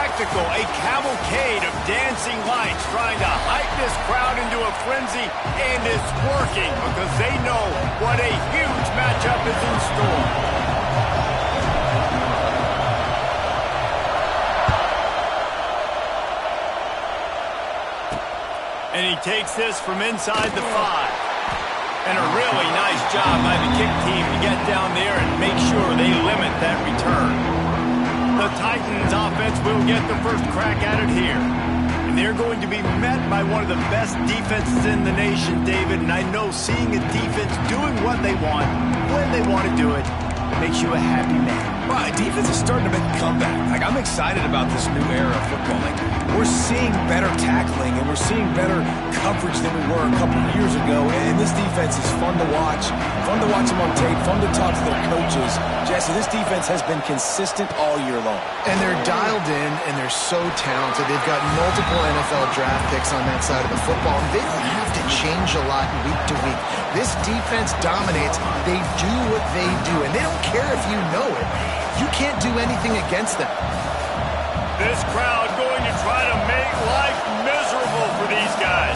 spectacle, a cavalcade of dancing lights trying to hype this crowd into a frenzy, and it's working because they know what a huge matchup is in store. And he takes this from inside the 5. And a really nice job by the kick team to get down there and make sure they limit that return. The Titans offense will get the first crack at it here. And they're going to be met by one of the best defenses in the nation, David. And I know seeing a defense doing what they want, when they want to do it, makes you a happy man. Well, defense is starting to make a comeback. Like, I'm excited about this new era of football. Like, we're seeing better tackling and we're seeing better coverage than we were a couple years ago. And this defense is fun to watch them on tape, fun to talk to their coaches. Jesse, this defense has been consistent all year long. And they're dialed in and they're so talented. They've got multiple NFL draft picks on that side of the football. They don't have to change a lot week to week. This defense dominates. They do what they do, and they don't care if you know it. You can't do anything against them. This crowd going to try to make life miserable for these guys.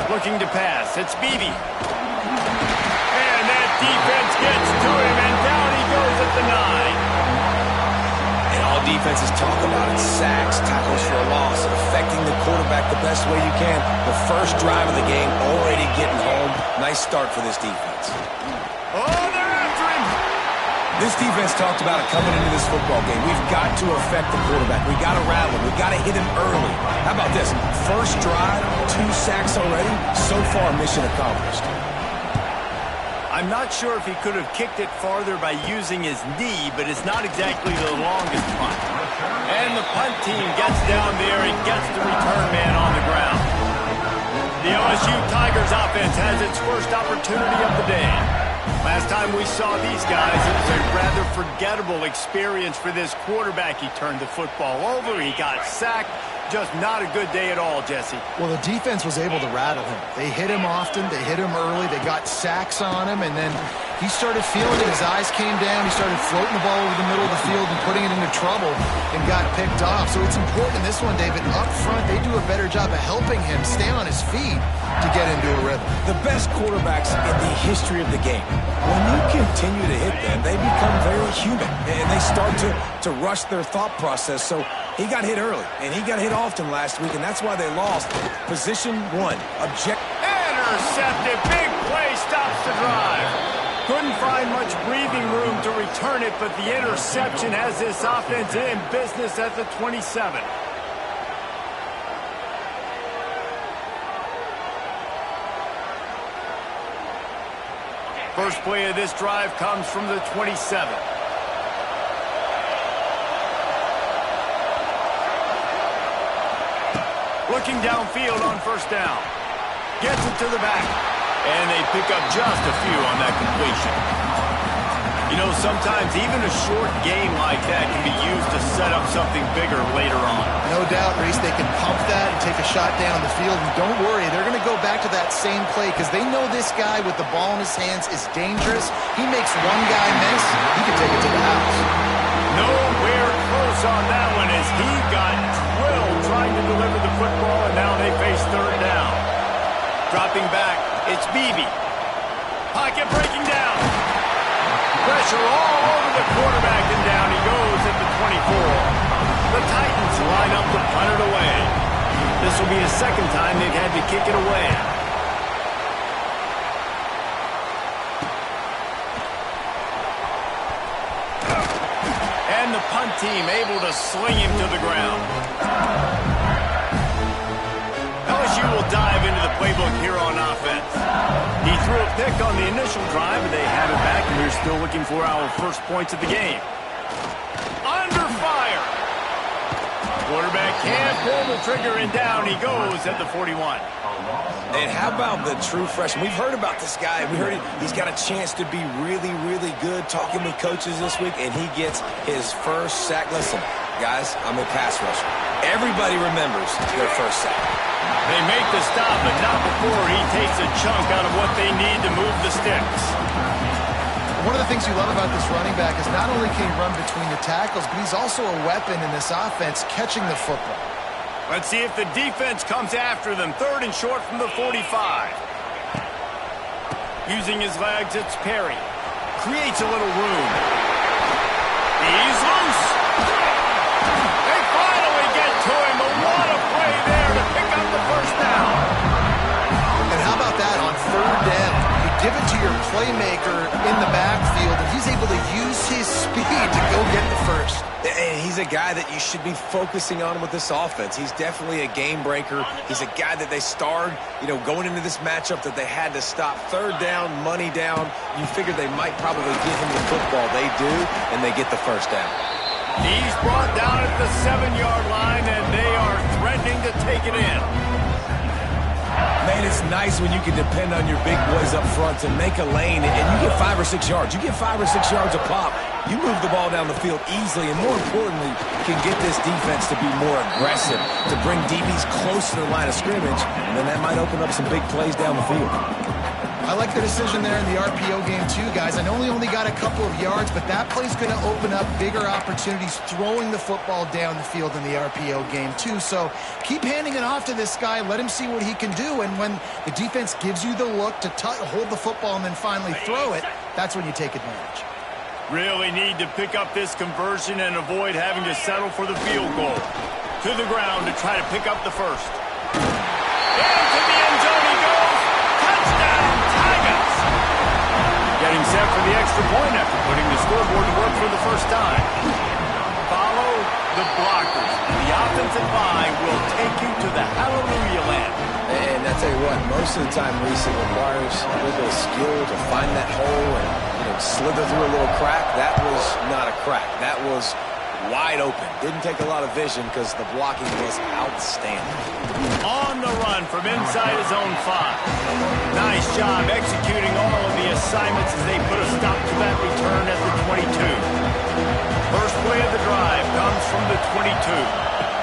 Looking to pass. It's Beebe. And that defense gets to him, and down he goes at the 9. And all defenses talk about it, sacks, tackles for a loss, affecting the quarterback the best way you can. The first drive of the game already getting home. Nice start for this defense. Oh, they're after him. This defense talked about it coming into this football game. We've got to affect the quarterback. We've got to rattle him. We've got to hit him early. How about this? First drive, 2 sacks already. So far, mission accomplished. I'm not sure if he could have kicked it farther by using his knee, but it's not exactly the longest punt. And the punt team gets down there and gets the return man on the ground. The LSU Tigers offense has its first opportunity of the day. Last time we saw these guys, it was a rather forgettable experience for this quarterback. He turned the football over, he got sacked. Just not a good day at all, Jesse. Well, the defense was able to rattle him. They hit him often, they hit him early, they got sacks on him, and then he started feeling it. His eyes came down, he started floating the ball over the middle of the field and putting it into trouble and got picked off. So it's important in this one, David, up front, they do a better job of helping him stay on his feet to get into a rhythm. The best quarterbacks in the history of the game, when you continue to hit them, they become very human, and they start to rush their thought process. So he got hit early, and he got hit often last week, and that's why they lost. Position 1, intercepted, big play, stops the drive. Couldn't find much breathing room to return it, but the interception has this offense in business at the 27. First play of this drive comes from the 27. Looking downfield on first down. Gets it to the back. And they pick up just a few on that completion. You know, sometimes even a short game like that can be used to set up something bigger later on. No doubt, Reese, they can pump that and take a shot down the field. And don't worry, they're going to go back to that same play because they know this guy with the ball in his hands is dangerous. He makes one guy miss, he can take it to the house. Nowhere close on that one as he got drilled trying to deliver the football, and now they face third down. Dropping back, it's Beebe. Pocket breaking down. Pressure all over the quarterback, and down he goes at the 24. The Titans line up to punt it away. This will be the second time they've had to kick it away. And the punt team able to sling him to the ground. LSU will dive into the playbook here on offense. He threw a pick on the initial drive, and they have it back, and we're still looking for our first points of the game. Under fire. Quarterback can't pull the trigger, and down he goes at the 41. And how about the true freshman? We've heard about this guy. We heard he's got a chance to be really, really good. Talking with coaches this week, and he gets his first sack. Listen, guys, I'm a pass rusher. Everybody remembers their first sack. They make the stop, but not before he takes a chunk out of what they need to move the sticks. One of the things you love about this running back is not only can he run between the tackles, but he's also a weapon in this offense catching the football. Let's see if the defense comes after them. 3rd and short from the 45. Using his legs, it's Perry. Creates a little room. He's loose. They finally get to him. But what a play there to pick up the first down. And how about that on 3rd down? You give it to your playmaker in the backfield, and he's able to use his speed to go get the first. And he's a guy that you should be focusing on with this offense. He's definitely a game breaker. He's a guy that they starred, going into this matchup that they had to stop. 3rd down, money down. You figured they might probably give him the football. They do, and they get the first down. He's brought down at the 7-yard line, and they are threatening to take it in. Man, it's nice when you can depend on your big boys up front to make a lane, and you get 5 or 6 yards. You get 5 or 6 yards a pop. You move the ball down the field easily, and more importantly, can get this defense to be more aggressive, to bring DBs close to the line of scrimmage, and then that might open up some big plays down the field. I like the decision there in the RPO game too, guys. I know he only got a couple of yards, but that play's going to open up bigger opportunities throwing the football down the field in the RPO game too. So keep handing it off to this guy. Let him see what he can do. And when the defense gives you the look to hold the football and then finally throw it, that's when you take advantage. Really need to pick up this conversion and avoid having to settle for the field goal. To the ground to try to pick up the first. Into the end zone he goes. Touchdown, Tigers! Getting set for the extra point after putting the scoreboard to work for the first time. Follow the blockers. The offensive line will take you to the hallelujah land. And I tell you what, most of the time, Reese, it requires a little bit of skill to find that hole and slither through a little crack. That was not a crack. That was wide open. Didn't take a lot of vision because the blocking was outstanding. On the run from inside his own 5. Nice job executing all of the assignments as they put a stop to that return at the 22. First play of the drive comes from the 22.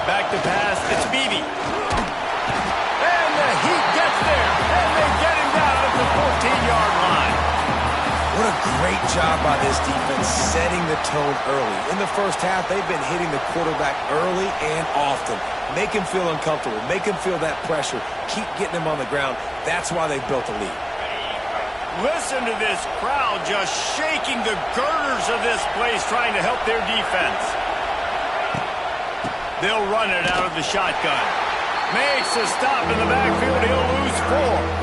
Back to pass, it's Beebe. And the Heat gets there, and they get him down at the 14-yard line. What a great job by this defense setting the tone early. In the first half, they've been hitting the quarterback early and often. Make him feel uncomfortable. Make him feel that pressure. Keep getting him on the ground. That's why they built the lead. Listen to this crowd just shaking the girders of this place trying to help their defense. They'll run it out of the shotgun. Makes a stop in the backfield. He'll lose 4.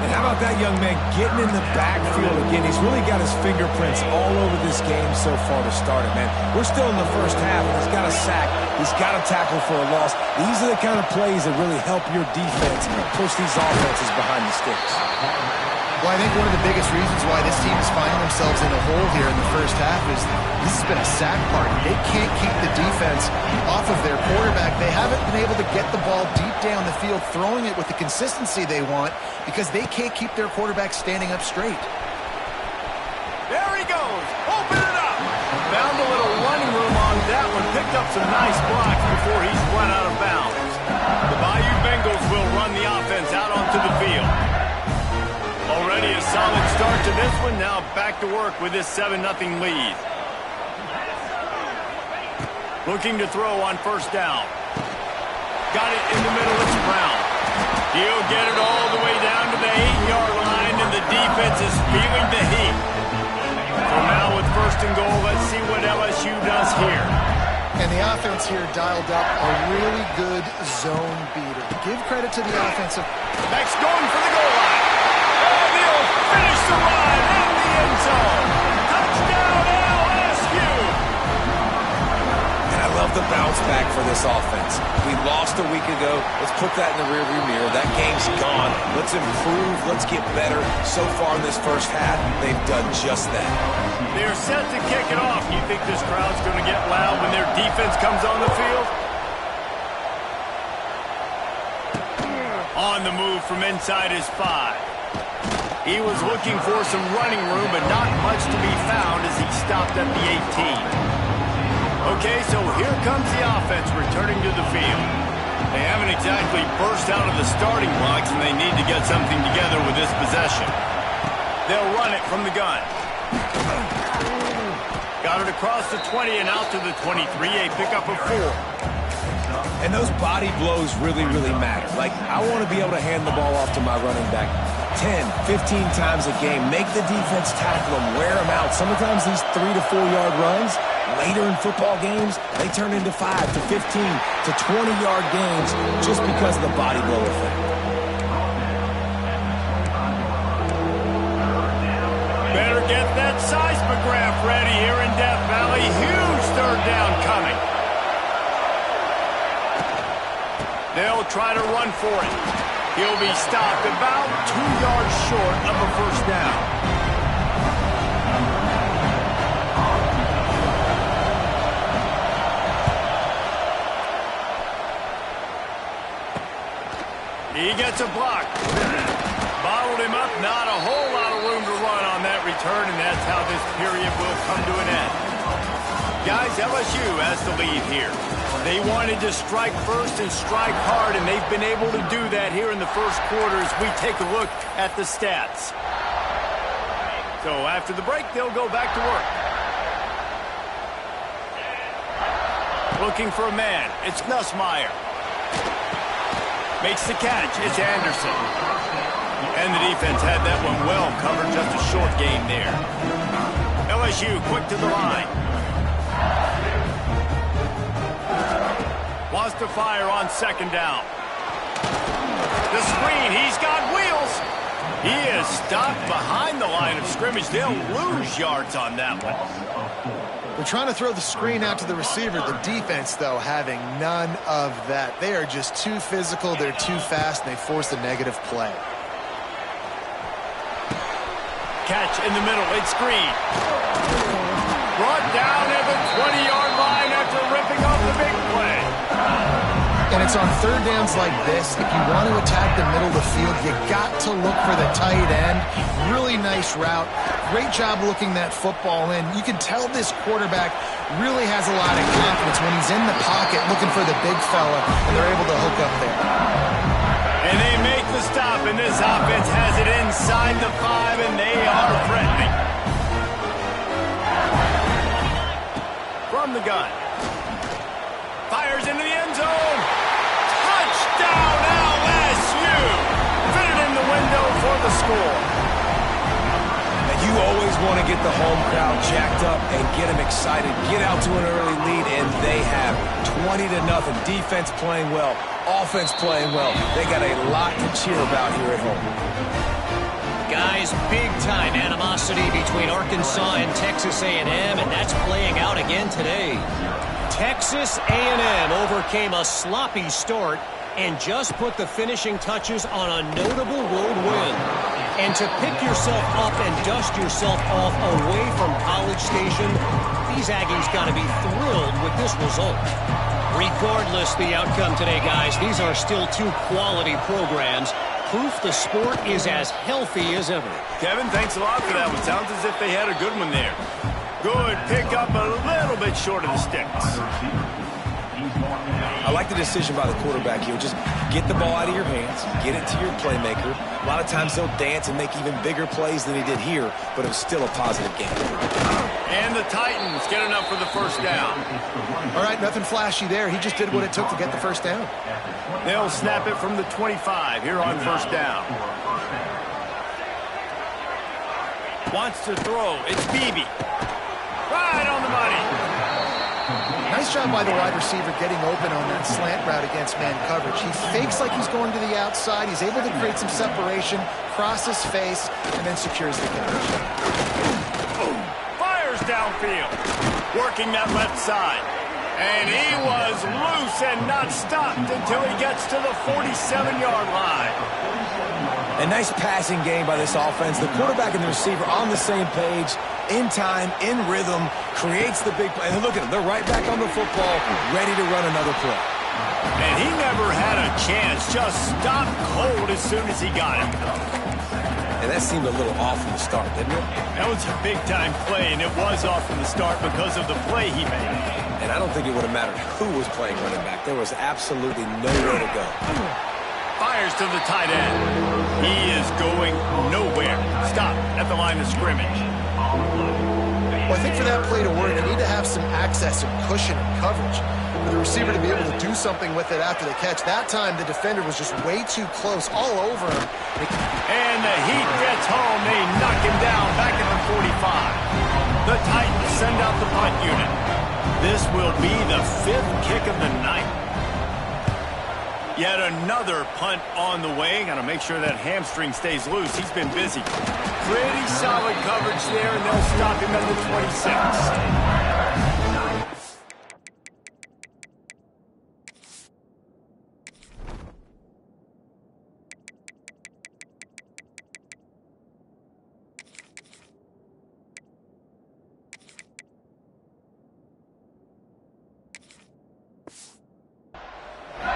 And how about that young man getting in the backfield again? He's really got his fingerprints all over this game so far to start it, man. We're still in the first half, and he's got a sack. He's got a tackle for a loss. These are the kind of plays that really help your defense push these offenses behind the sticks. Well, I think one of the biggest reasons why this team is finding themselves in a hole here in the first half is this has been a sack party. They can't keep the defense off of their quarterback. They haven't been able to get the ball deep down the field, throwing it with the consistency they want because they can't keep their quarterback standing up straight. There he goes. Open it up. Found a little running room on that one. Picked up some nice blocks before he's run out of bounds. The Bayou Bengals will run the offense out onto the field. Already a solid start to this one. Now back to work with this 7-0 lead. Looking to throw on first down. Got it in the middle. It's Brown. He'll get it all the way down to the 8-yard line, and the defense is feeling the heat. So now with first and goal, let's see what LSU does here. And the offense here dialed up a really good zone beater. Give credit to the offensive. Next going for the goal line. And he'll finish the run in the end zone. Touchdown LSU. And I love the bounce back for this offense. We lost a week ago. Let's put that in the rearview mirror. That game's gone. Let's improve. Let's get better. So far in this first half, they've done just that. They're set to kick it off. You think this crowd's going to get loud when their defense comes on the field? On the move from inside his 5. He was looking for some running room, but not much to be found as he stopped at the 18. Okay, so here comes the offense returning to the field. They haven't exactly burst out of the starting blocks, and they need to get something together with this possession. They'll run it from the gun. Got it across the 20 and out to the 23, a pickup of 4. And those body blows really, really matter. Like, I want to be able to hand the ball off to my running back 10, 15 times a game. Make the defense tackle them, wear them out. Sometimes these 3 to 4 yard runs, later in football games, they turn into 5 to 15 to 20 yard games just because of the body blow effect. Better get that seismograph ready here in Death Valley. Huge third down coming. They'll try to run for it. He'll be stopped about 2 yards short of a first down. He gets a block. Bottled him up. Not a whole lot of room to run on that return, and that's how this period will come to an end. Guys, LSU has the lead here. They wanted to strike first and strike hard, and they've been able to do that here in the first quarter as we take a look at the stats. So after the break, they'll go back to work. Looking for a man. It's Nussmeier. Makes the catch. It's Anderson. And the defense had that one well covered. Just a short gain there. LSU quick to the line. Wants to fire on second down. The screen, he's got wheels. He is stopped behind the line of scrimmage. They'll lose yards on that one. They're trying to throw the screen out to the receiver. The defense, though, having none of that. They are just too physical. They're too fast, and they force a negative play. Catch in the middle. It's Green. Brought down at the 20-yard line after ripping off the big play. And it's on third downs like this. If you want to attack the middle of the field, you got to look for the tight end. Really nice route. Great job looking that football in. You can tell this quarterback really has a lot of confidence when he's in the pocket looking for the big fella, and they're able to hook up there. And they make the stop, and this offense has it inside the 5, and they are threatening. From the gun. Fires into the end zone. Touchdown LSU. Fitted in the window for the score. And you always want to get the home crowd jacked up and get them excited. Get out to an early lead, and they have 20-0. Defense playing well. Offense playing well. They got a lot to cheer about here at home. Guys, big-time animosity between Arkansas and Texas A&M, and that's playing out again today. Texas A&M overcame a sloppy start and just put the finishing touches on a notable road win. And to pick yourself up and dust yourself off away from College Station, these Aggies got to be thrilled with this result. Regardless the outcome today, guys, these are still two quality programs. Proof the sport is as healthy as ever. Kevin, thanks a lot for that one. Sounds as if they had a good one there. Good pick up a little bit short of the sticks. I like the decision by the quarterback here. Just get the ball out of your hands, get it to your playmaker. A lot of times they'll dance and make even bigger plays than he did here, but it was still a positive game. And the Titans get enough for the first down. All right, nothing flashy there. He just did what it took to get the first down. They'll snap it from the 25 here on first down. Wants to throw. It's Beebe. Right on the money. Nice job by the wide receiver getting open on that slant route against man coverage. He fakes like he's going to the outside. He's able to create some separation, cross his face, and then secures the catch. Fires downfield. Working that left side. And he was loose and not stopped until he gets to the 47-yard line. A nice passing game by this offense. The quarterback and the receiver on the same page, in time, in rhythm, creates the big play. And look at them. They're right back on the football, ready to run another play. And he never had a chance. Just stopped cold as soon as he got it. And that seemed a little off from the start, didn't it? That was a big-time play, and it was off from the start because of the play he made. And I don't think it would have mattered who was playing running back. There was absolutely nowhere to go. Fires to the tight end. He is going nowhere. Stop at the line of scrimmage. Well, I think for that play to work, you need to have some access and cushion and coverage for the receiver to be able to do something with it after the catch. That time, the defender was just way too close, all over him. And the heat gets home. They knock him down back at the 45. The Titans send out the punt unit. This will be the 5th kick of the night. Yet another punt on the way. Got to make sure that hamstring stays loose. He's been busy. Pretty solid coverage there, and they'll stop him at the 26.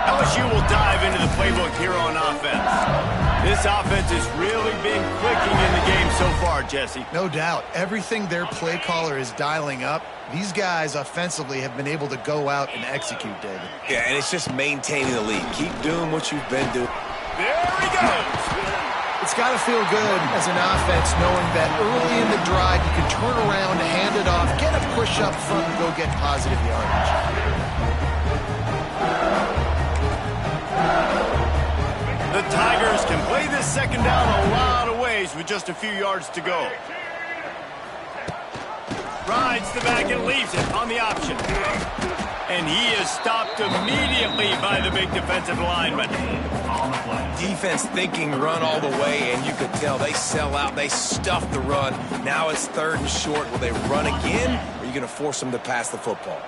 LSU will dive into the playbook here on offense. This offense has really been clicking in the game so far, Jesse. No doubt. Everything their play caller is dialing up, these guys offensively have been able to go out and execute, David. Yeah, and it's just maintaining the lead. Keep doing what you've been doing. There he goes. It's got to feel good as an offense knowing that early in the drive you can turn around, hand it off, get a push up front, and go get positive yardage. The Tigers can play this second down a lot of ways with just a few yards to go. Rides the back and leaves it on the option. And he is stopped immediately by the big defensive lineman. Defense thinking run all the way, and you could tell they sell out. They stuff the run. Now it's 3rd and short. Will they run again, or are you going to force them to pass the football?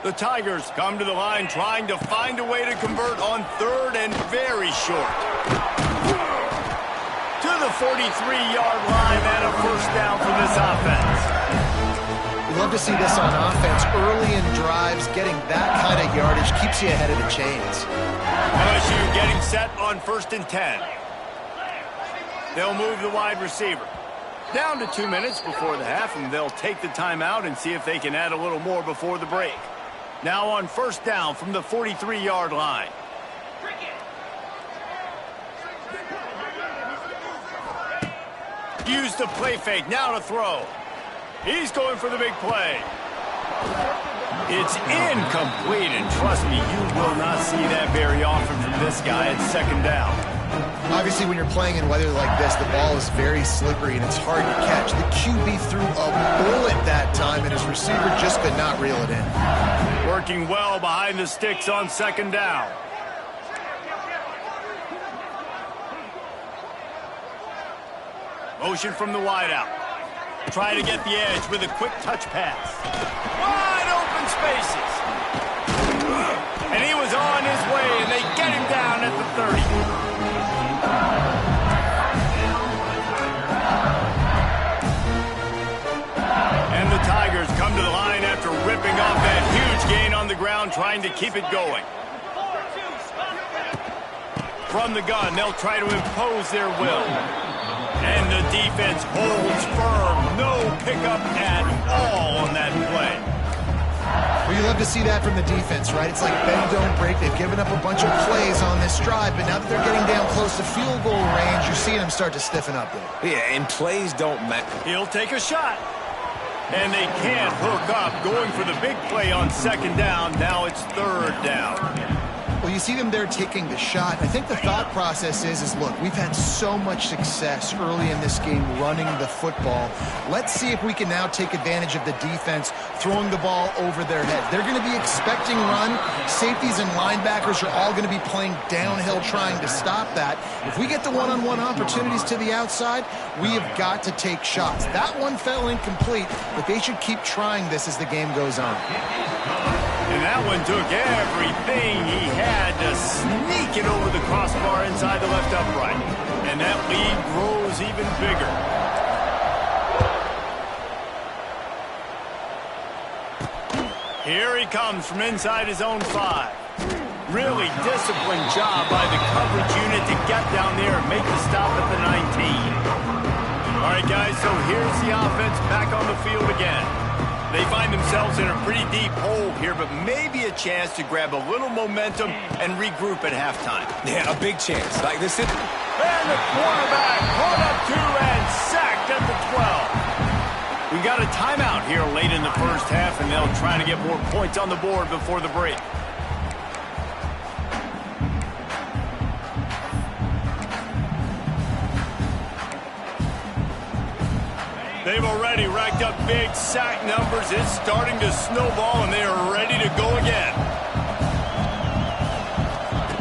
The Tigers come to the line trying to find a way to convert on 3rd and very short. To the 43-yard line and a first down for this offense. We love to see this on offense. Early in drives, getting that kind of yardage keeps you ahead of the chains. LSU getting set on 1st and 10. They'll move the wide receiver. Down to 2 minutes before the half, and they'll take the timeout and see if they can add a little more before the break. Now on 1st down from the 43-yard line. Use the play fake, now to throw. He's going for the big play. It's incomplete, and trust me, you will not see that very often from this guy at 2nd down. Obviously, when you're playing in weather like this, the ball is very slippery and it's hard to catch. The QB threw a bullet that time, and his receiver just could not reel it in. Working well behind the sticks on 2nd down. Motion from the wideout. Try to get the edge with a quick touch pass. Wide open spaces. And he was on his way, and they get him down at the 30. And the Tigers come to the line after ripping off that huge gain on the ground, trying to keep it going. From the gun, they'll try to impose their will. And the defense holds firm. No pickup at all on that play. Well, you love to see that from the defense, right? It's like bend, don't break. They've given up a bunch of plays on this drive, but now that they're getting down close to field goal range, you're seeing them start to stiffen up there. Yeah, and plays don't matter. He'll take a shot. And they can't hook up, going for the big play on 2nd down. Now it's 3rd down. Well, you see them there taking the shot. I think the thought process is look, we've had so much success early in this game running the football. Let's see if we can now take advantage of the defense throwing the ball over their heads. They're going to be expecting run. Safeties and linebackers are all going to be playing downhill trying to stop that. If we get the one-on-one opportunities to the outside, we have got to take shots. That one fell incomplete, but they should keep trying this as the game goes on. And that one took everything he had to sneak it over the crossbar inside the left upright. And that lead grows even bigger. Here he comes from inside his own 5. Really disciplined job by the coverage unit to get down there and make the stop at the 19. All right, guys, so here's the offense back on the field again. They find themselves in a pretty deep hole here, but maybe a chance to grab a little momentum and regroup at halftime. Yeah, a big chance. Like this. And the quarterback caught up to and sacked at the 12. We got a timeout here late in the first half, and they'll try to get more points on the board before the break. They've already racked up big sack numbers. It's starting to snowball, and they are ready to go again.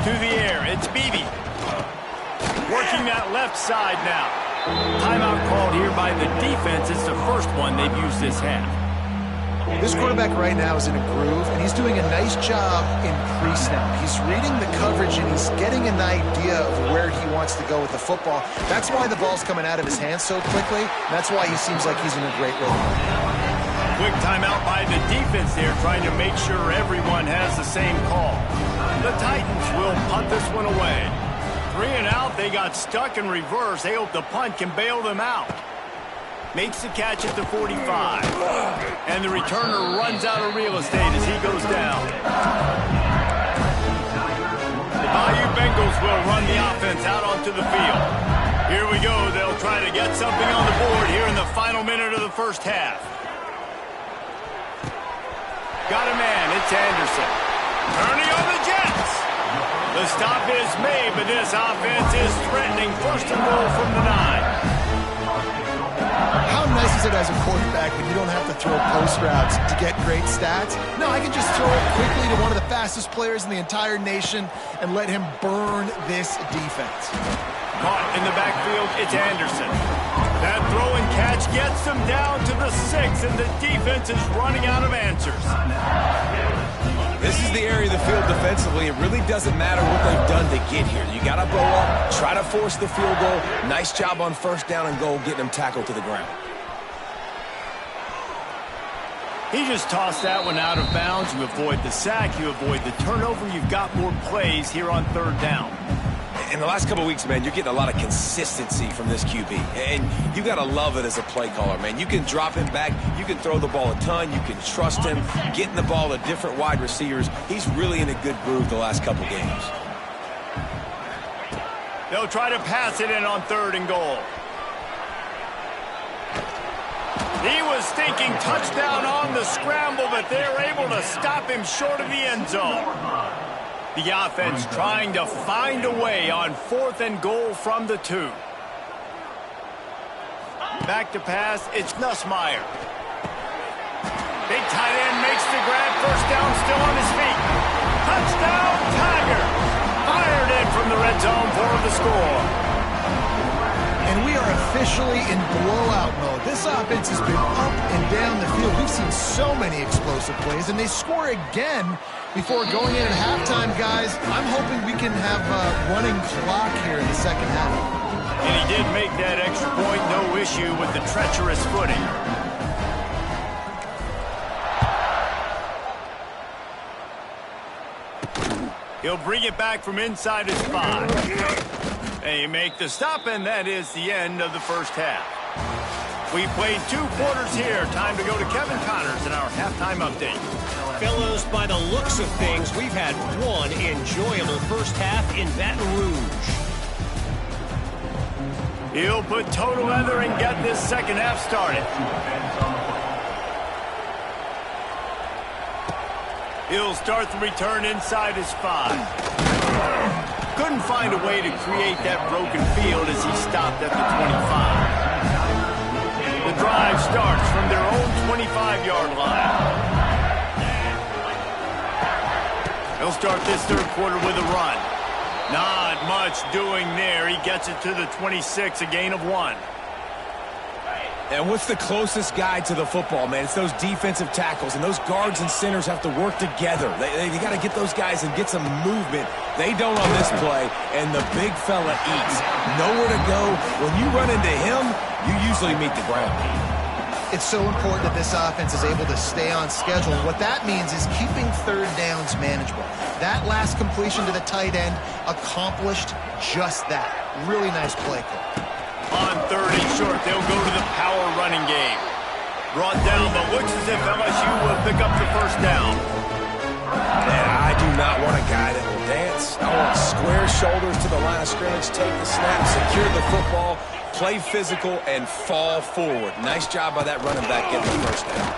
To the air, it's Beebe. Working that left side now. Timeout called here by the defense. It's the first one they've used this half. This quarterback right now is in a groove, and he's doing a nice job in crease now. He's reading the coverage, and he's getting an idea of where he wants to go with the football. That's why the ball's coming out of his hands so quickly. That's why he seems like he's in a great rhythm. Quick timeout by the defense there, trying to make sure everyone has the same call. The Titans will punt this one away. 3 and out, they got stuck in reverse. They hope the punt can bail them out. Makes the catch at the 45. And the returner runs out of real estate as he goes down. The Bayou Bengals will run the offense out onto the field. Here we go. They'll try to get something on the board here in the final minute of the first half. Got a man. It's Anderson. Turning on the Jets. The stop is made, but this offense is threatening. First and goal from the 9. How nice is it as a quarterback when you don't have to throw post routes to get great stats? No, I can just throw it quickly to one of the fastest players in the entire nation and let him burn this defense. Caught in the backfield, it's Anderson. That throw and catch gets them down to the 6, and the defense is running out of answers. This is the area of the field defensively. It really doesn't matter what they've done to get here. You got to bow up, try to force the field goal. Nice job on first down and goal, getting them tackled to the ground. He just tossed that one out of bounds. You avoid the sack, you avoid the turnover. You've got more plays here on third down. In the last couple of weeks, man, you're getting a lot of consistency from this QB. And you got to love it as a play caller, man. You can drop him back. You can throw the ball a ton. You can trust him. Getting the ball to different wide receivers. He's really in a good groove the last couple games. They'll try to pass it in on third and goal. He was thinking touchdown on the scramble, but they're able to stop him short of the end zone. The offense trying to find a way on 4th and goal from the 2. Back to pass, it's Nussmeier. Big tight end makes the grab, first down, still on his feet. Touchdown, Tiger! Fired in from the red zone for the score. And we are officially in blowout mode. This offense has been up and down the field. We've seen so many explosive plays, and they score again before going in at halftime, guys. I'm hoping we can have a running clock here in the second half. And he did make that extra point, no issue with the treacherous footing. He'll bring it back from inside his 5. They make the stop, and that is the end of the first half. We played 2 quarters here. Time to go to Kevin Connors in our halftime update. Fellows, by the looks of things, we've had one enjoyable first half in Baton Rouge. He'll put total leather and get this second half started. He'll start the return inside his 5. Couldn't find a way to create that broken field as he stopped at the 25. The drive starts from their own 25-yard line. They'll start this third quarter with a run. Not much doing there. He gets it to the 26, a gain of 1. And what's the closest guy to the football, man? It's those defensive tackles, and those guards and centers have to work together. They got to get those guys and get some movement. They don't on this play, and the big fella eats. Nowhere to go. When you run into him, you usually meet the ground. It's so important that this offense is able to stay on schedule. And what that means is keeping third downs manageable. That last completion to the tight end accomplished just that. Really nice play call. On 3rd and short, they'll go to the power running game. Brought down, but looks as if LSU will pick up the first down. Man, I do not want a guy that will dance. I want square shoulders to the line of scrimmage, take the snap, secure the football, play physical, and fall forward. Nice job by that running back getting the first down.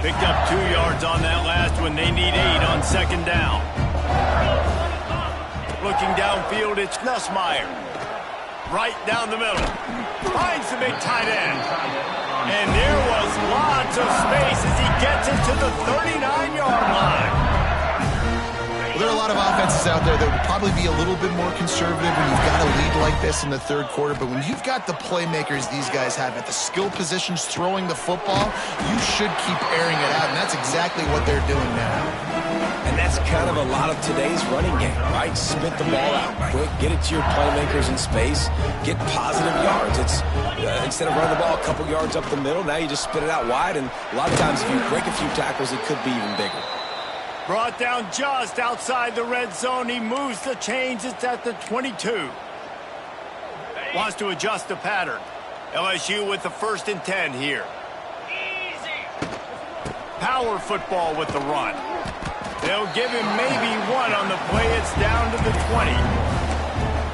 Picked up 2 yards on that last one. They need 8 on second down. Looking downfield, it's Nussmeier. Right down the middle. Finds the big tight end. And there was lots of space as he gets it to the 39-yard line. Well, there are a lot of offenses out there that would probably be a little bit more conservative when you've got a lead like this in the third quarter. But when you've got the playmakers these guys have at the skill positions throwing the football, you should keep airing it out. And that's exactly what they're doing now. And that's kind of a lot of today's running game, right? Spit the ball out quick, get it to your playmakers in space, get positive yards. It's instead of running the ball a couple yards up the middle, now you just spit it out wide. And a lot of times if you break a few tackles, it could be even bigger. Brought down just outside the red zone. He moves the chains. It's at the 22. Wants to adjust the pattern. LSU with the 1st and 10 here. Power football with the run. They'll give him maybe 1 on the play. It's down to the 20.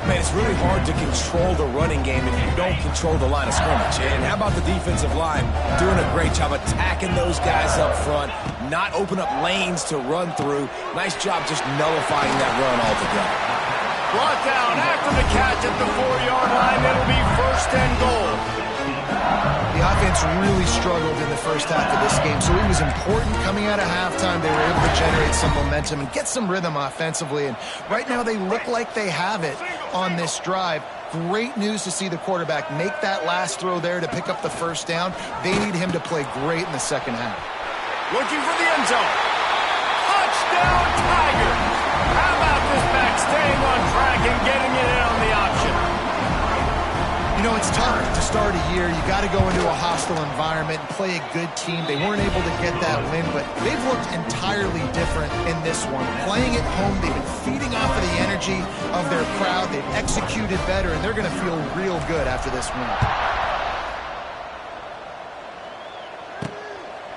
Man, it's really hard to control the running game if you don't control the line of scrimmage. And how about the defensive line doing a great job attacking those guys up front, not open up lanes to run through. Nice job just nullifying that run altogether. Brought down after the catch at the 4-yard line. It'll be 1st and goal. The offense really struggled in the first half of this game, so it was important coming out of halftime. They were able to generate some momentum and get some rhythm offensively, and right now they look like they have it on this drive. Great news to see the quarterback make that last throw there to pick up the first down. They need him to play great in the second half. Looking for the end zone. Touchdown, Tigers! How about this back staying on track and getting it in on the option? You know, it's tough to start a year. You got to go into a hostile environment and play a good team. They weren't able to get that win, but they've looked entirely different in this one. Playing at home, they've been feeding off of the energy of their crowd. They've executed better, and they're going to feel real good after this win.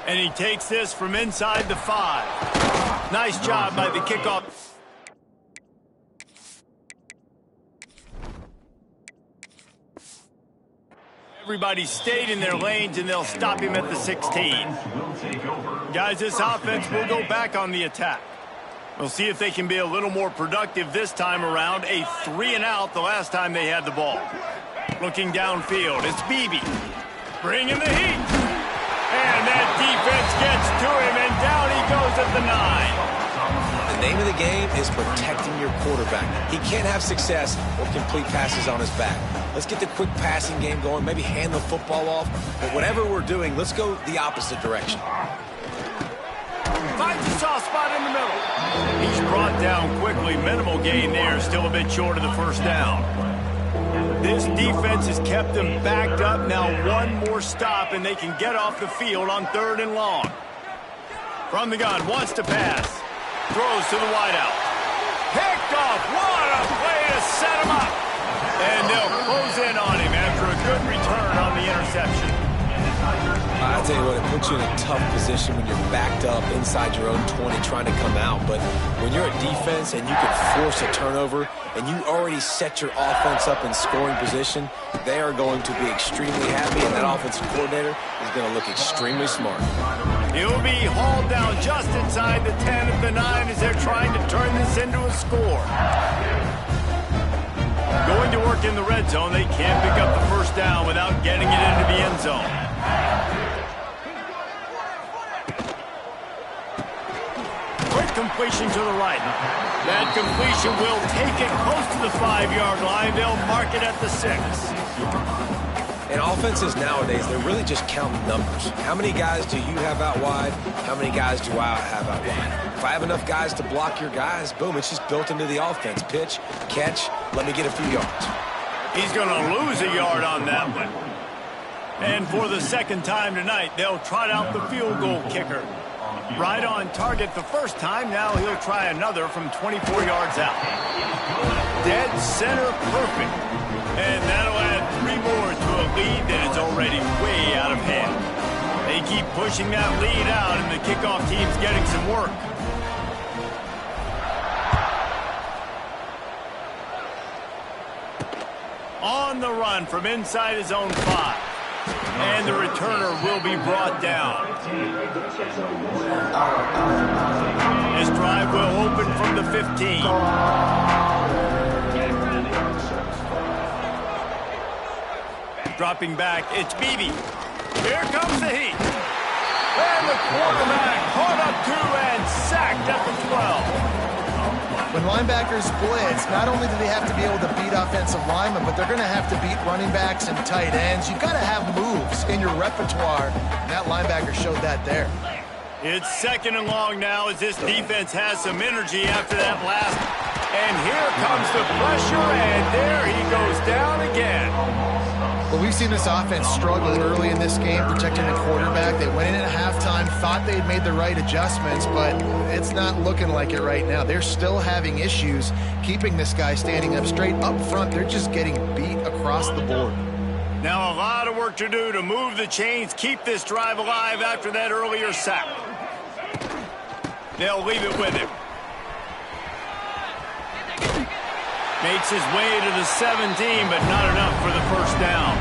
And he takes this from inside the 5. Nice job by the kickoff. Everybody stayed in their lanes, and they'll stop him at the 16. Guys, this offense will go back on the attack. We'll see if they can be a little more productive this time around. A 3-and-out the last time they had the ball. Looking downfield, it's Beebe. Bringing the heat. And that defense gets to him, and down he goes at the 9. The name of the game is protecting your quarterback. He can't have success or complete passes on his back. Let's get the quick passing game going, maybe hand the football off. But whatever we're doing, let's go the opposite direction. Finds a soft spot in the middle. He's brought down quickly. Minimal gain there, still a bit short of the first down. This defense has kept them backed up. Now 1 more stop, and they can get off the field on 3rd and long. From the gun, wants to pass. Throws to the wideout. Picked off. What a play to set him up. And they'll close in on him after a good return on the interception. I'll tell you what, it puts you in a tough position when you're backed up inside your own 20 trying to come out. But when you're a defense and you can force a turnover and you already set your offense up in scoring position, they are going to be extremely happy, and that offensive coordinator is going to look extremely smart. He'll be hauled down just inside the 10 of the 9 as they're trying to turn this into a score. Going to work in the red zone. They can't pick up the first down without getting it into the end zone. Quick completion to the right. That completion will take it close to the 5-yard line. They'll mark it at the 6. And offenses nowadays, they're really just counting numbers. How many guys do you have out wide? How many guys do I have out wide? If I have enough guys to block your guys, boom, it's just built into the offense. Pitch, catch, let me get a few yards. He's going to lose a yard on that one. And for the second time tonight, they'll trot out the field goal kicker. Right on target the first time. Now he'll try another from 24 yards out. Dead center perfect. And that'll add 3 more to a lead that is already way out of hand. They keep pushing that lead out, and the kickoff team's getting some work. On the run from inside his own 5. And the returner will be brought down. This drive will open from the 15. Dropping back, it's Beebe. Here comes the heat. And the quarterback caught up 2 and sacked at the 12. When linebackers blitz, not only do they have to be able to beat offensive linemen, but they're going to have to beat running backs and tight ends. You've got to have moves in your repertoire, and that linebacker showed that there. It's 2nd and long now as this defense has some energy after that last. And here comes the pressure, and there he goes down again. Well, we've seen this offense struggle early in this game protecting the quarterback. They went in at halftime, thought they had made the right adjustments, but it's not looking like it right now. They're still having issues keeping this guy standing up straight. Up front, they're just getting beat across the board. Now a lot of work to do to move the chains, keep this drive alive after that earlier sack. They'll leave it with him. Makes his way to the 17, but not enough for the first down.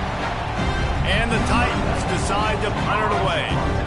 And the Titans decide to punt it away.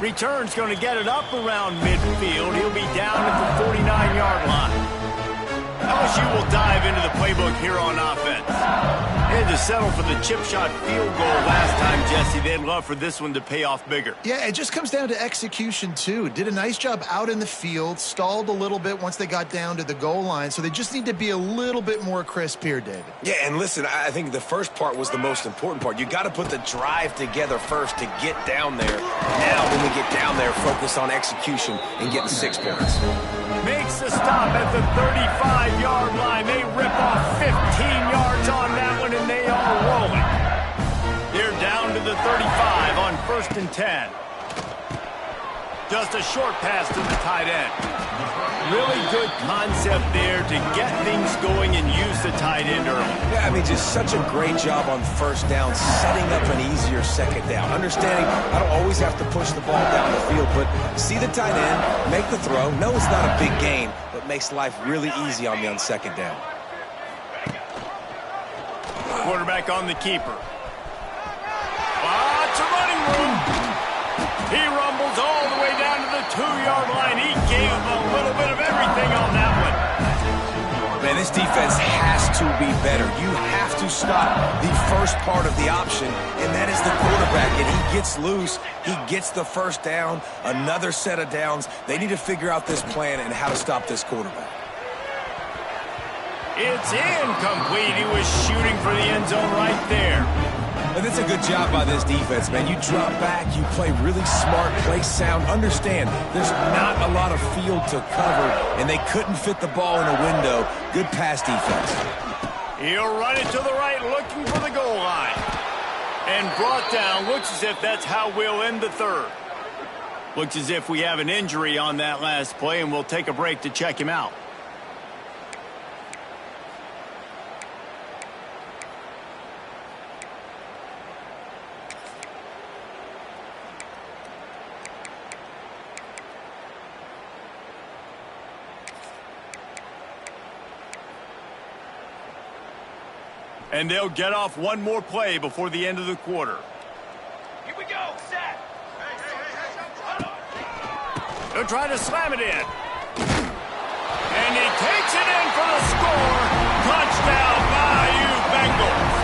Return's going to get it up around midfield. He'll be down at the 49-yard line. LSU will dive into the playbook here on offense. They had to settle for the chip shot field goal last time, Jesse. They'd love for this one to pay off bigger. Yeah, it just comes down to execution, too. Did a nice job out in the field, stalled a little bit once they got down to the goal line, so they just need to be a little bit more crisp here, David. Yeah, and listen, I think the first part was the most important part. You got to put the drive together first to get down there. Now, when we get down there, focus on execution and getting 6 points. Makes the stop at the 35-yard line. They rip off 15 yards on that one, and they are rolling. They're down to the 35 on 1st and 10. Just a short pass to the tight end. Really good concept there to get things going and use the tight end early. Yeah, I mean, just such a great job on first down, setting up an easier second down. Understanding I don't always have to push the ball down the field, but see the tight end, make the throw. No, it's not a big gain, but makes life really easy on me on second down. Quarterback on the keeper. Lots of running room. He rumbles all the way down to the 2-yard line. He gave a little bit of everything on that one. Man, this defense has to be better. You have to stop the first part of the option, and that is the quarterback. And he gets loose. He gets the first down, another set of downs. They need to figure out this plan and how to stop this quarterback. It's incomplete. He was shooting for the end zone right there. And it's a good job by this defense, man. You drop back, you play really smart, play sound. Understand, there's not a lot of field to cover, and they couldn't fit the ball in a window. Good pass defense. He'll run it to the right, looking for the goal line. And brought down. Looks as if that's how we'll end the third. Looks as if we have an injury on that last play, and we'll take a break to check him out. And they'll get off one more play before the end of the quarter. Here we go, set. They'll try to slam it in. And he takes it in for the score. Touchdown, Bayou Bengals.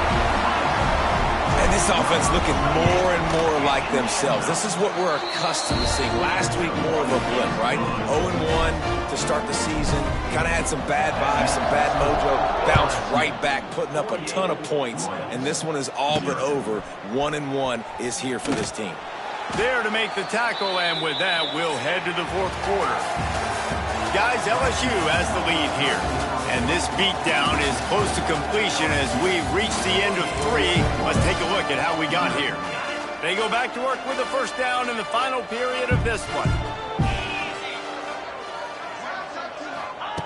And this offense looking more and more like themselves. This is what we're accustomed to seeing. Last week, more of a blip, right? 0-1 to start the season. Kind of had some bad vibes, some bad mojo. Bounced right back, putting up a ton of points. And this one is all but over. 1-1 is here for this team. There to make the tackle, and with that, we'll head to the fourth quarter. Guys, LSU has the lead here. And this beatdown is close to completion as we've reached the end of 3. Let's take a look at how we got here. They go back to work with the first down in the final period of this one.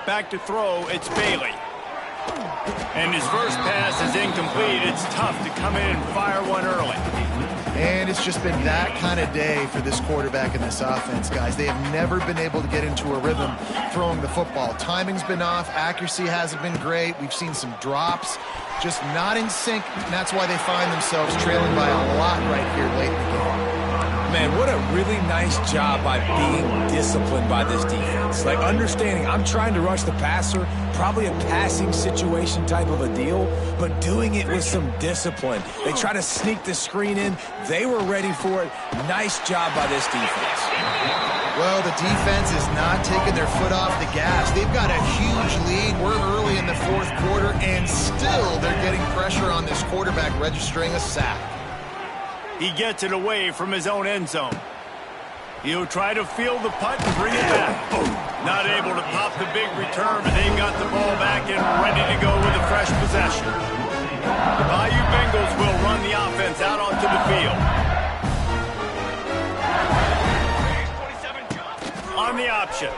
Back to throw, it's Bailey. And his first pass is incomplete. It's tough to come in and fire one early. And it's just been that kind of day for this quarterback and this offense, guys. They have never been able to get into a rhythm throwing the football. Timing's been off. Accuracy hasn't been great. We've seen some drops, just not in sync, and that's why they find themselves trailing by a lot right here late in the game. Man, what a really nice job by being disciplined by this defense. Like, understanding I'm trying to rush the passer, probably a passing situation type of a deal, but doing it with some discipline. They try to sneak the screen in. They were ready for it. Nice job by this defense. Well, the defense is not taking their foot off the gas. They've got a huge lead. We're early in the fourth quarter, and still they're getting pressure on this quarterback, registering a sack. He gets it away from his own end zone. He'll try to field the punt and bring it back. Not able to pop the big return, but they've got the ball back and ready to go with a fresh possession. The Bayou Bengals will run the offense out onto the field. On the option.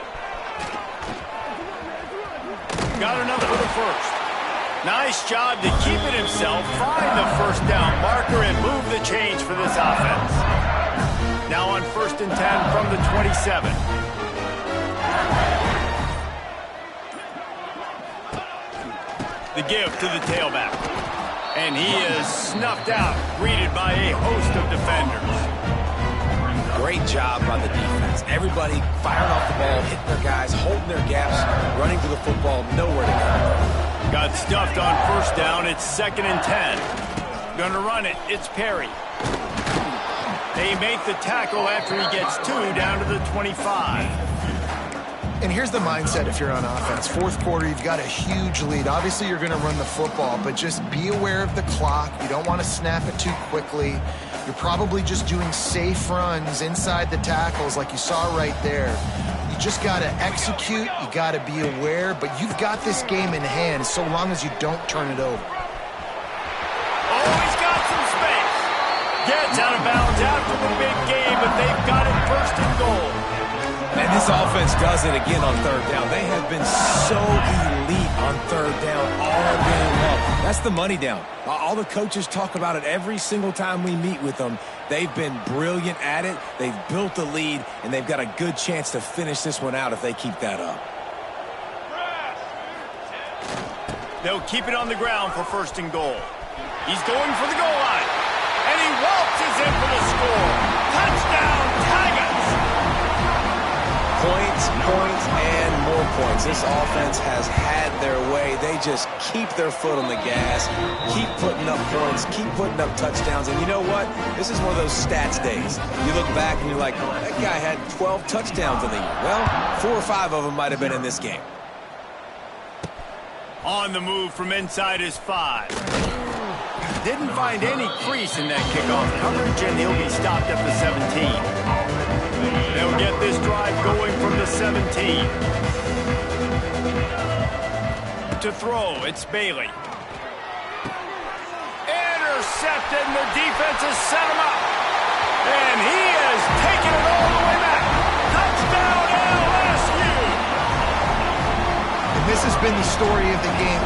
Got another for the first. Nice job to keep it himself, find the first down marker, and move the change for this offense. Now on 1st and 10 from the 27. The give to the tailback. And he is snuffed out, greeted by a host of defenders. Great job by the defense. Everybody firing off the ball, hitting their guys, holding their gaps, running to the football, nowhere to go. Got stuffed on 1st down. It's 2nd and 10. Gonna run it. It's Perry. They make the tackle after he gets 2 down to the 25. And here's the mindset if you're on offense. Fourth quarter, you've got a huge lead. Obviously, you're going to run the football, but just be aware of the clock. You don't want to snap it too quickly. You're probably just doing safe runs inside the tackles like you saw right there. You just got to execute. You got to be aware, but you've got this game in hand so long as you don't turn it over. Oh, he's got some space. Gets out of bounds after the big game, but they've got it 1st and goal. And this offense does it again on third down. They have been so elite on third down all game long. That's the money down. All the coaches talk about it every single time we meet with them. They've been brilliant at it. They've built the lead, and they've got a good chance to finish this one out if they keep that up. They'll keep it on the ground for first and goal. He's going for the goal line. And he waltzes in for the score. Touchdown, Tigers! Points, points, and more points. This offense has had their way. They just keep their foot on the gas, keep putting up points, keep putting up touchdowns. And you know what? This is one of those stats days. You look back and you're like, that guy had 12 touchdowns in the year. Well, 4 or 5 of them might have been in this game. On the move from inside his 5. Didn't find any crease in that kickoff coverage, and he'll be stopped at the 17. They'll get this drive going from the 17. To throw, it's Bailey. Intercepted, and the defense has set him up. And he has taken it all the way back. Touchdown, LSU! And this has been the story of the game.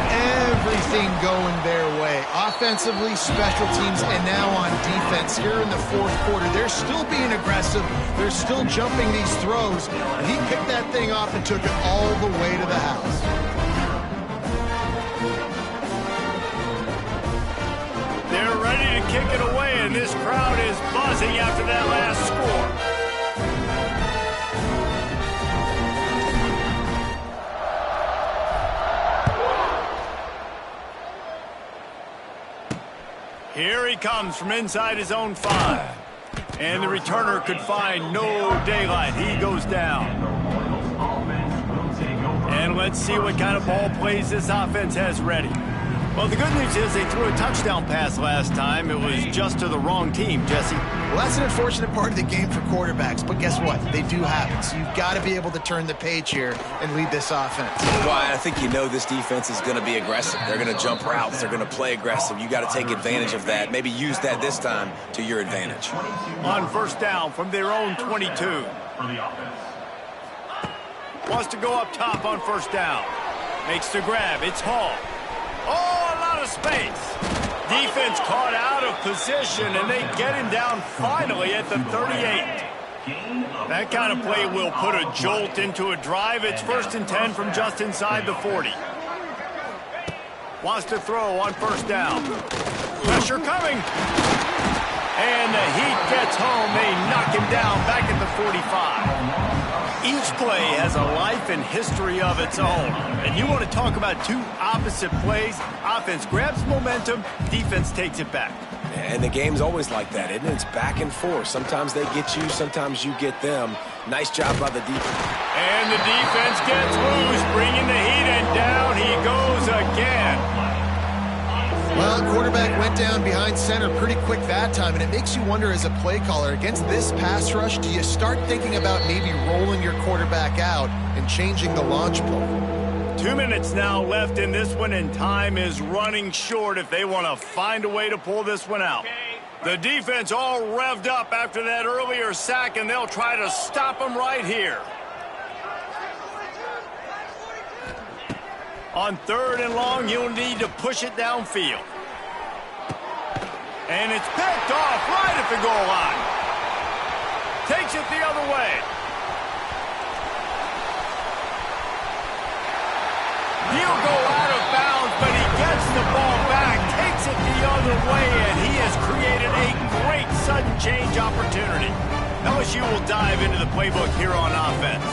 Everything going their way. Offensively, special teams, and now on defense. Here in the fourth quarter, they're still being aggressive. They're still jumping these throws. And he picked that thing off and took it all the way to the house. They're ready to kick it away, and this crowd is buzzing after that last score. Here he comes from inside his own 5. And the returner could find no daylight. He goes down. And let's see what kind of ball plays this offense has ready. Well, the good news is they threw a touchdown pass last time. It was just to the wrong team, Jesse. Well, that's an unfortunate part of the game for quarterbacks, but guess what? They do happen. So you've got to be able to turn the page here and lead this offense. Well, I think you know this defense is going to be aggressive. They're going to jump routes. They're going to play aggressive. You got to take advantage of that. Maybe use that this time to your advantage. On first down from their own 22. Wants to go up top on first down. Makes the grab. It's Hall. Oh, a lot of space. Defense caught out of position, and they get him down finally at the 38. That kind of play will put a jolt into a drive. It's first and 10 from just inside the 40. Wants to throw on first down. Pressure coming. And the Heat gets home. They knock him down back at the 45. Each play has a life and history of its own. And you want to talk about two opposite plays. Offense grabs momentum, defense takes it back. And the game's always like that, isn't it? It's back and forth. Sometimes they get you, sometimes you get them. Nice job by the defense. And the defense gets loose, bringing the Heat, and down he goes again. Well, quarterback went down behind center pretty quick that time, and it makes you wonder as a play caller, against this pass rush, do you start thinking about maybe rolling your quarterback out and changing the launch play? 2 minutes now left in this one, and time is running short if they want to find a way to pull this one out. The defense all revved up after that earlier sack, and they'll try to stop them right here. On third and long, you'll need to push it downfield. And it's picked off right at the goal line. Takes it the other way. He'll go out of bounds, but he gets the ball back, takes it the other way, and he has created a great sudden change opportunity. LSU will dive into the playbook here on offense.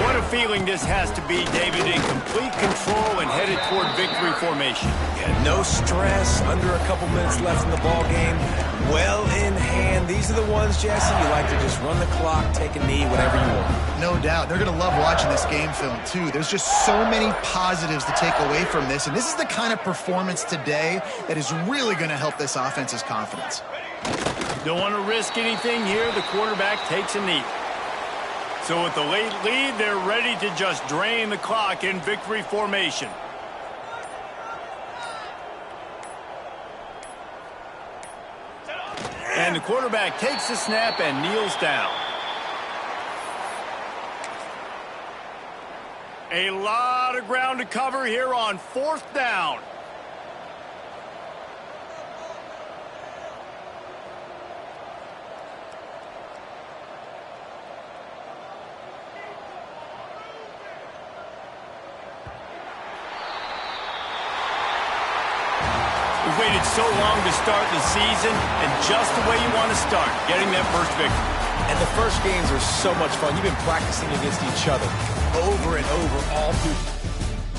What a feeling this has to be, David, in complete control and headed toward victory formation. Yeah, no stress, under a couple minutes left in the ball game. Well in hand. These are the ones, Jesse, you like to just run the clock, take a knee, whatever you want. No doubt. They're going to love watching this game film, too. There's just so many positives to take away from this, and this is the kind of performance today that is really going to help this offense's confidence. Don't want to risk anything here. The quarterback takes a knee. So with the late lead, they're ready to just drain the clock in victory formation. And the quarterback takes the snap and kneels down. A lot of ground to cover here on 4th down. We've waited so long to start the season, and just the way you want to start, getting that first victory. And the first games are so much fun. You've been practicing against each other over and over all through